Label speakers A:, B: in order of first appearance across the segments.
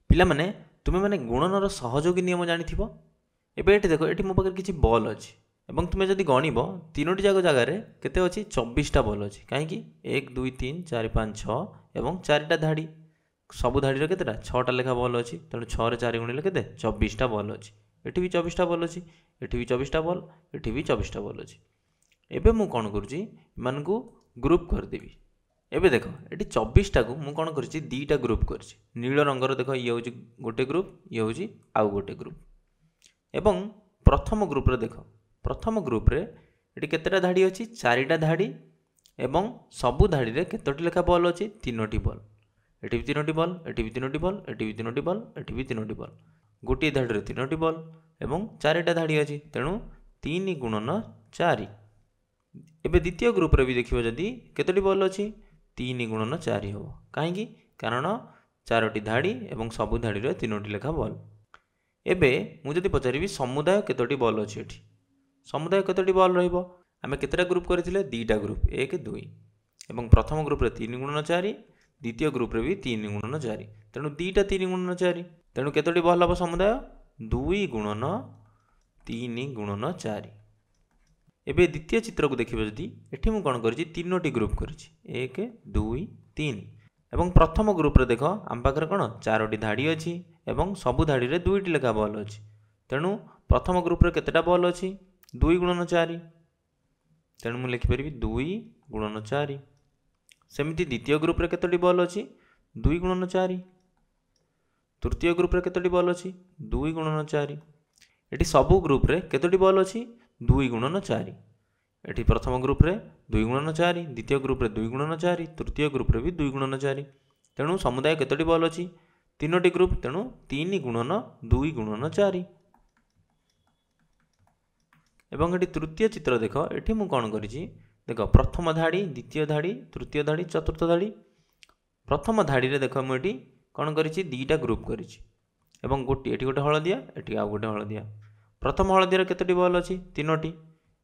A: ପିଲାମାନେ ତୁମେ ମାନେ ଗୁଣନର ସହଯୋଗୀ ନିୟମ ଜାଣିଥିବ। ଏବେ ଏଠି ଦେଖ, ଏଠି ମୋ ପାଖରେ କିଛି ବଲ୍ ଅଛି ଏବଂ ତୁମେ ଯଦି ଗଣିବ ତିନୋଟି ଯାକ ଜାଗାରେ କେତେ ଅଛି, 24ଟା ବଲ୍ ଅଛି। କାହିଁକି? 1 2 3 4 5 6 ଏବଂ 4ଟା ଧାଡ଼ି, ସବୁ ଧାଡ଼ିର କେତେଟା, 6ଟା ଲେଖା ବଲ୍ ଅଛି। ତେଣୁ 6ରେ 4 ଗୁଣିଲେ କେତେ, 24ଟା ବଲ୍ ଅଛି। ଏଠି ବି 24ଟା ବଲ୍ ଅଛି, ଏଠି ବି 24ଟା ବଲ୍, ଏଠି ବି 24ଟା ବଲ୍ ଅଛି। ଏବେ ମୁଁ କ'ଣ କରୁଛି, ଏମାନଙ୍କୁ ଗ୍ରୁପ୍ କରିଦେବି। ଏବେ ଦେଖ, ଏଠି 24ଟାକୁ ମୁଁ କ'ଣ କରିଛି, ଦୁଇଟା ଗ୍ରୁପ୍ କରିଛି। ନୀଳ ରଙ୍ଗର ଦେଖ, ଇଏ ହେଉଛି ଗୋଟେ ଗ୍ରୁପ୍, ଇଏ ହେଉଛି ଆଉ ଗୋଟେ ଗ୍ରୁପ୍। ଏବଂ ପ୍ରଥମ ଗ୍ରୁପ୍ରେ ଦେଖ, ପ୍ରଥମ ଗ୍ରୁପ୍ରେ ଏଠି କେତେଟା ଧାଡ଼ି ଅଛି, 4ଟା ଧାଡ଼ି ଏବଂ ସବୁ ଧାଡ଼ିରେ କେତୋଟି ଲେଖା ବଲ୍ ଅଛି, 3ଟି ବଲ୍। ଏଠି ବି 3ଟି ବଲ୍, ଏଠି ବି 3ଟି ବଲ୍, ଏଠି ବି 3ଟି ବଲ୍, ଏଠି ବି 3ଟି ବଲ୍। ଗୋଟିଏ ଧାଡ଼ିରେ 3ଟି ବଲ୍ ଏବଂ 4ଟା ଧାଡ଼ି ଅଛି। ତେଣୁ 3 ଗୁଣନ 4। ଏବେ ଦ୍ୱିତୀୟ ଗ୍ରୁପ୍ରେ ବି ଦେଖିବ ଯଦି କେତୋଟି ବଲ୍ ଅଛି, 3 ଗୁଣନ 4 ହେବ। କାହିଁକି? କାରଣ 4ଟି ଧାଡ଼ି ଏବଂ ସବୁ ଧାଡ଼ିରେ 3ଟି ଲେଖା ବଲ୍। ଏବେ ମୁଁ ଯଦି ପଚାରିବି ସମୁଦାୟ କେତୋଟି ବଲ୍ ଅଛି ଏଠି, ସମୁଦାୟ କେତୋଟି ବଲ୍ ରହିବ? ଆମେ କେତେଟା ଗ୍ରୁପ୍ କରିଥିଲେ, 2ଟା ଗ୍ରୁପ୍, 1 2। ଏବଂ ପ୍ରଥମ ଗ୍ରୁପ୍ରେ 3 ଗୁଣନ 4, ଦ୍ୱିତୀୟ ଗ୍ରୁପ୍ରେ ବି 3 ଗୁଣନ 4। ତେଣୁ 2ଟା 3 ଗୁଣନ 4। ତେଣୁ କେତୋଟି ବଲ୍ ହେବ ସମୁଦାୟ, 2 ଗୁଣନ 3 ଗୁଣନ 4। ଏବେ ଦ୍ୱିତୀୟ ଚିତ୍ରକୁ ଦେଖିବ ଯଦି, ଏଠି ମୁଁ କ'ଣ କରିଛି, 3ଟି ଗ୍ରୁପ୍ କରିଛି, 1 2 3। ଏବଂ ପ୍ରଥମ ଗ୍ରୁପ୍ରେ ଦେଖ, ଆମ ପାଖରେ କ'ଣ, 4ଟି ଧାଡ଼ି ଅଛି ଏବଂ ସବୁ ଧାଡ଼ିରେ 2ଟି ଲେଖା ବଲ୍ ଅଛି। ତେଣୁ ପ୍ରଥମ ଗ୍ରୁପ୍ରେ କେତେଟା ବଲ୍ ଅଛି, 2 ଗୁଣନ 4। ତେଣୁ ମୁଁ ଲେଖିପାରିବି 2 ଗୁଣନ 4। ସେମିତି ଦ୍ୱିତୀୟ ଗ୍ରୁପ୍ରେ କେତୋଟି ବଲ୍ ଅଛି, 2 ଗୁଣନ 4। ତୃତୀୟ ଗ୍ରୁପ୍ରେ କେତୋଟି ବଲ୍ ଅଛି, 2 ଗୁଣନ 4। ଏଠି ସବୁ ଗ୍ରୁପ୍ରେ କେତୋଟି ବଲ୍ ଅଛି, 2 ଗୁଣନ 4। ଏଠି ପ୍ରଥମ ଗ୍ରୁପ୍ରେ 2 ଗୁଣନ 4, ଦ୍ୱିତୀୟ ଗ୍ରୁପ୍ରେ 2 ଗୁଣନ 4, ତୃତୀୟ ଗ୍ରୁପ୍ରେ ବି 2 ଗୁଣନ 4। ତେଣୁ ସମୁଦାୟ କେତୋଟି ବଲ୍ ଅଛି, 3ଟି ଗ୍ରୁପ୍। ତେଣୁ 3 ଗୁଣନ 2 ଗୁଣନ 4। ଏବଂ ଏଠି ତୃତୀୟ ଚିତ୍ର ଦେଖ, ଏଠି ମୁଁ କ'ଣ କରିଛି, ଦେଖ ପ୍ରଥମ ଧାଡ଼ି, ଦ୍ୱିତୀୟ ଧାଡ଼ି, ତୃତୀୟ ଧାଡ଼ି, ଚତୁର୍ଥ ଧାଡ଼ି। ପ୍ରଥମ ଧାଡ଼ିରେ ଦେଖ, ମୁଁ ଏଠି କ'ଣ କରିଛି, 2ଟା ଗ୍ରୁପ୍ କରିଛି ଏବଂ ଏଠି ଗୋଟେ ହଳଦିଆ, ଏଠି ଆଉ ଗୋଟେ ହଳଦିଆ। ପ୍ରଥମ ହଳଦିଆରେ କେତୋଟି ବଲ୍ ଅଛି, 3ଟି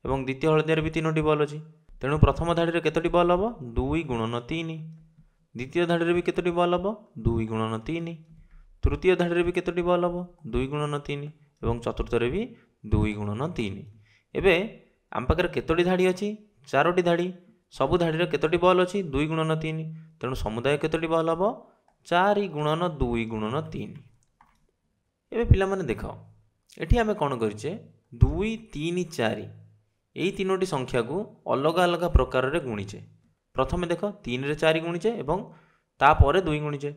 A: ଏବଂ ଦ୍ୱିତୀୟ ହଳଦିଆରେ ବି 3ଟି ବଲ୍ ଅଛି। ତେଣୁ ପ୍ରଥମ ଧାଡ଼ିରେ କେତୋଟି ବଲ୍ ହେବ, 2 ଗୁଣନ 3। ଦ୍ୱିତୀୟ ଧାଡ଼ିରେ ବି କେତୋଟି ବଲ୍ ହେବ, 2 ଗୁଣନ 3। ତୃତୀୟ ଧାଡ଼ିରେ ବି କେତୋଟି ବଲ୍ ହେବ, 2 ଗୁଣନ 3 ଏବଂ ଚତୁର୍ଥରେ ବି 2 ଗୁଣନ 3। ଏବେ ଆମ ପାଖରେ କେତୋଟି ଧାଡ଼ି ଅଛି, 4ଟି ଧାଡ଼ି, ସବୁ ଧାଡ଼ିରେ କେତୋଟି ବଲ୍ ଅଛି, 2 ଗୁଣନ 3। ତେଣୁ ସମୁଦାୟ କେତୋଟି ବଲ୍ ହେବ, 4 ଗୁଣନ 2 ଗୁଣନ 3। ଏବେ ପିଲାମାନେ ଦେଖ, ଏଠି ଆମେ କ'ଣ କରିଛେ, 2 3 4 ଏଇ 3ଟି ସଂଖ୍ୟାକୁ ଅଲଗା ଅଲଗା ପ୍ରକାରରେ ଗୁଣିଛେ। ପ୍ରଥମେ ଦେଖ, 3ରେ 4 ଗୁଣିଛେ ଏବଂ ତାପରେ 2 ଗୁଣିଛେ।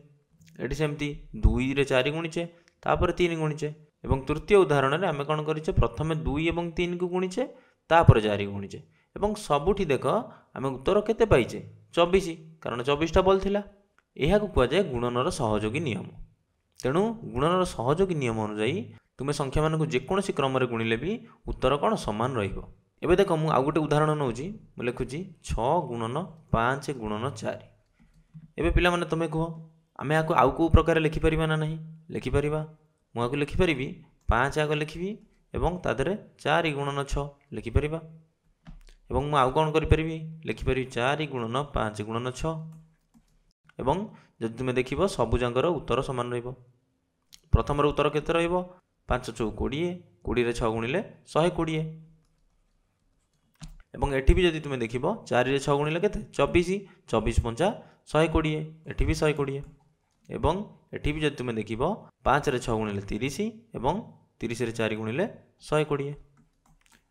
A: ଏଠି ସେମିତି 2ରେ 4 ଗୁଣିଛେ, ତାପରେ 3 ଗୁଣିଛେ। ଏବଂ ତୃତୀୟ ଉଦାହରଣରେ ଆମେ କ'ଣ କରିଛେ, ପ୍ରଥମେ 2 ଏବଂ 3କୁ ଗୁଣିଛେ, ତାପରେ 4 ଗୁଣିଛେ। ଏବଂ ସବୁଠି ଦେଖ, ଆମେ ଉତ୍ତର କେତେ ପାଇଛେ, 24, କାରଣ 24ଟା ବଲ୍ ଥିଲା। ଏହାକୁ କୁହାଯାଏ ଗୁଣନର ସହଯୋଗୀ ନିୟମ। ତେଣୁ ଗୁଣନର ସହଯୋଗୀ ନିୟମ ଅନୁଯାୟୀ ତୁମେ ସଂଖ୍ୟାମାନଙ୍କୁ ଯେକୌଣସି କ୍ରମରେ ଗୁଣିଲେ ବି ଉତ୍ତର କ'ଣ, ସମାନ ରହିବ। ଏବେ ଦେଖ, ମୁଁ ଆଉ ଗୋଟେ ଉଦାହରଣ ନେଉଛି। ମୁଁ ଲେଖୁଛି 6 ଗୁଣନ 5 ଗୁଣନ 4। ଏବେ ପିଲାମାନେ ତୁମେ କୁହ, ଆମେ ଆକୁ ଆଉ କେଉଁ ପ୍ରକାର ଲେଖିପାରିବା ନା ନାହିଁ? ଲେଖିପାରିବା। ମୁଁ ଆକୁ ଲେଖିପାରିବି, 5 ଆଗ ଲେଖିବି ଏବଂ ତା ଦେହରେ 4 ଗୁଣନ 6 ଲେଖିପାରିବା। ଏବଂ ମୁଁ ଆଉ କ'ଣ କରିପାରିବି, ଲେଖିପାରିବି 4 ଗୁଣନ 5 ଗୁଣନ 6। ଏବଂ ଯଦି ତୁମେ ଦେଖିବ, ସବୁ ଯାକର ଉତ୍ତର ସମାନ ରହିବ। ପ୍ରଥମର ଉତ୍ତର କେତେ ରହିବ, 5 ଚଉ 20, 20ରେ 6 ଗୁଣିଲେ 120। ଏବଂ ଏଠି ବି ଯଦି ତୁମେ ଦେଖିବ, 4ରେ 6 ଗୁଣିଲେ କେତେ, 24, 24 ପଞ୍ଚା 120, ଏଠି ବି 120। ଏବଂ ଏଠି ବି ଯଦି ତୁମେ ଦେଖିବ, 5ରେ 6 ଗୁଣିଲେ 30 ଏବଂ 30ରେ 4 ଗୁଣିଲେ 120।